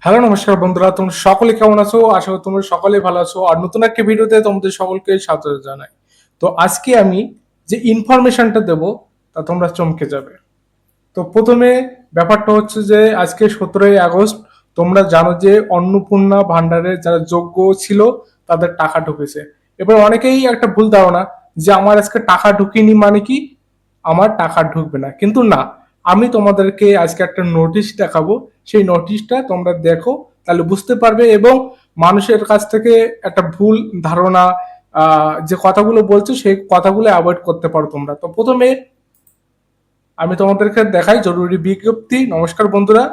Hello নমস্কার বন্ধুরা, তোমরা সকলে কেমন আছো? আশা করি তোমরা সকলে ভালো আছো। আর নতুন একটা ভিডিওতে তোমাদের সকলকে স্বাগত জানাই। তো আজকে আমি যে ইনফরমেশনটা দেব তা তোমরা চমকে যাবে। তো প্রথমে ব্যাপারটা হচ্ছে যে আজকে 17ই আগস্ট। তোমরা জানো যে অন্নপূর্ণা ভান্ডারে যারা যোগ্য ছিল তাদের টাকা ঢুকেছে। এবার অনেকেই একটা ভুল ধারণা যে আমার আজকে টাকা ঢুকিনি মানে কি আমার টাকা ঢুকবে না, কিন্তু না, আমি তোমাদেরকে আজকে একটা নোটিশ দেখাবো। সেই নোটিশটা তোমরা দেখো, তাহলে বুঝতে পারবে এবং মানুষের কাছ থেকে একটা ভুল ধারণা যে কথাগুলো বলছে সেই কথাগুলো অ্যাভয়েড করতে পারো তোমরা। তো প্রথমে আমি তোমাদেরকে দেখাই জরুরি বিজ্ঞপ্তি। নমস্কার বন্ধুরা,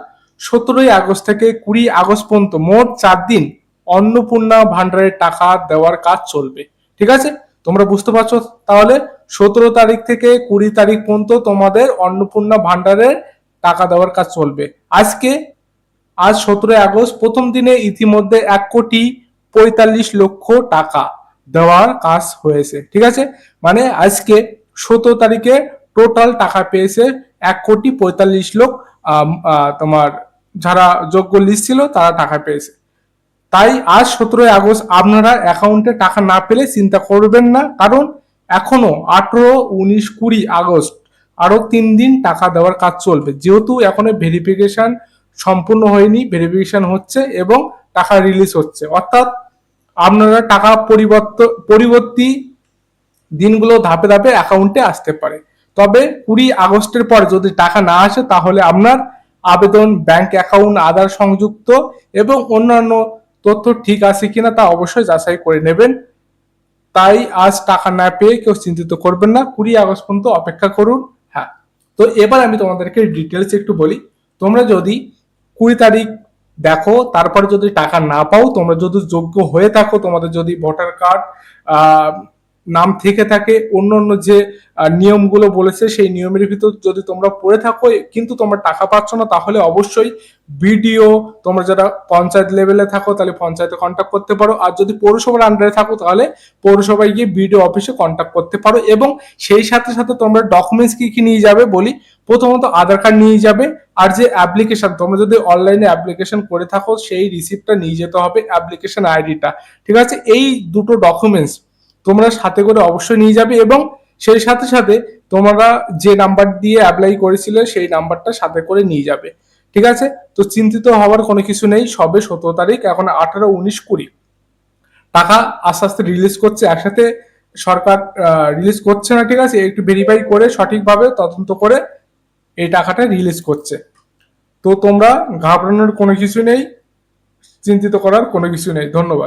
17ই আগস্ট থেকে 20ই আগস্ট পর্যন্ত মোট 4 দিন অন্নপূর্ণা ভান্ডারের টাকা দেওয়ার কাজ চলবে। ঠিক আছে, তোমরা বুঝতে পারছো? তাহলে 17 তারিখ থেকে 20 তারিখ পর্যন্ত তোমাদের অন্নপূর্ণা ভান্ডারের টাকা দেওয়ার কাজ চলবে। আজ 17ই আগস্ট প্রথম দিনে ইতিমধ্যে 1,45,00,000 টাকা দেওয়ার কাজ হয়েছে। ঠিক আছে, মানে আজকে 17 তারিখে টোটাল টাকা পেয়েছে 1,45,00,000। তোমার যারা যোগ্য লিস্ট ছিল তারা টাকা পেয়েছে। তাই আজ 17ই আগস্ট আপনারা অ্যাকাউন্টে টাকা না পেলে চিন্তা করবেন না, কারণ এখনো 18, 19, 20 আগস্ট আরো 3 দিন টাকা দেওয়ার কাজ চলবে। যেহেতু এখনো ভেরিফিকেশন সম্পূর্ণ হয়নি, ভেরিফিকেশন হচ্ছে এবং টাকা রিলিজ হচ্ছে, অর্থাৎ আপনারা টাকা পরিবর্তী দিনগুলো ধাপে ধাপে অ্যাকাউন্টে আসতে পারে। তবে 20 আগস্টের পর যদি টাকা না আসে তাহলে আপনার আবেদন, ব্যাংক অ্যাকাউন্ট, আধার সংযুক্ত এবং অন্যান্য তথ্য ঠিক আছে কিনা তা অবশ্যই যাচাই করে নেবেন। তাই আজ টাকা না পেয়ে কেউ চিন্তিত করবেন না, 20 আগস্ট পর্যন্ত অপেক্ষা করুন। হ্যাঁ, তো এবার আমি তোমাদেরকে ডিটেলস একটু বলি। তোমরা যদি 20 তারিখ দেখো, তারপরে যদি টাকা না পাও, তোমরা যদি যোগ্য হয়ে থাকো, তোমাদের যদি ভোটার কার্ড নাম থেকে থাকে, অন্য অন্য যে নিয়মগুলো বলেছে সেই নিয়মের ভিতর যদি তোমরা পড়ে থাকো কিন্তু তোমরা টাকা পাচ্ছ না, তাহলে অবশ্যই বিডিও, তোমরা যারা পঞ্চায়েত লেভেলে থাকো তাহলে পঞ্চায়েতে কন্ট্যাক্ট করতে পারো। আর যদি পৌরসভার আন্ডারে থাকো তাহলে পৌরসভায় গিয়ে বিডিও অফিসে কন্ট্যাক্ট করতে পারো। এবং সেই সাথে সাথে তোমরা ডকুমেন্টস কি কি নিয়ে যাবে বলি। প্রথমত আধার কার্ড নিয়ে যাবে, আর যে অ্যাপ্লিকেশন, তোমরা যদি অনলাইনে অ্যাপ্লিকেশন করে থাকো সেই রিসিপ্টটা নিয়ে যেতে হবে, অ্যাপ্লিকেশন আইডিটা। ঠিক আছে, এই দুটো ডকুমেন্টস তোমরা সাথে করে অবশ্যই নিয়ে যাবে এবং সেই সাথে সাথে তোমরা যে নাম্বার দিয়ে অ্যাপ্লাই করেছিলে সেই নাম্বারটা সাথে করে নিয়ে যাবে। ঠিক আছে, তো চিন্তিত হওয়ার কোনো কিছু নেই। সবে 17 তারিখ, এখন 18, 19, 20 টাকা আস্তে আস্তে রিলিজ করছে একসাথে। সরকার রিলিজ করছে না, ঠিক আছে, একটু ভেরিফাই করে সঠিকভাবে তদন্ত করে এই টাকাটা রিলিজ করছে। তো তোমরা ঘাবড়ানোর কোনো কিছু নেই, চিন্তিত করার কোনো কিছু নেই। ধন্যবাদ।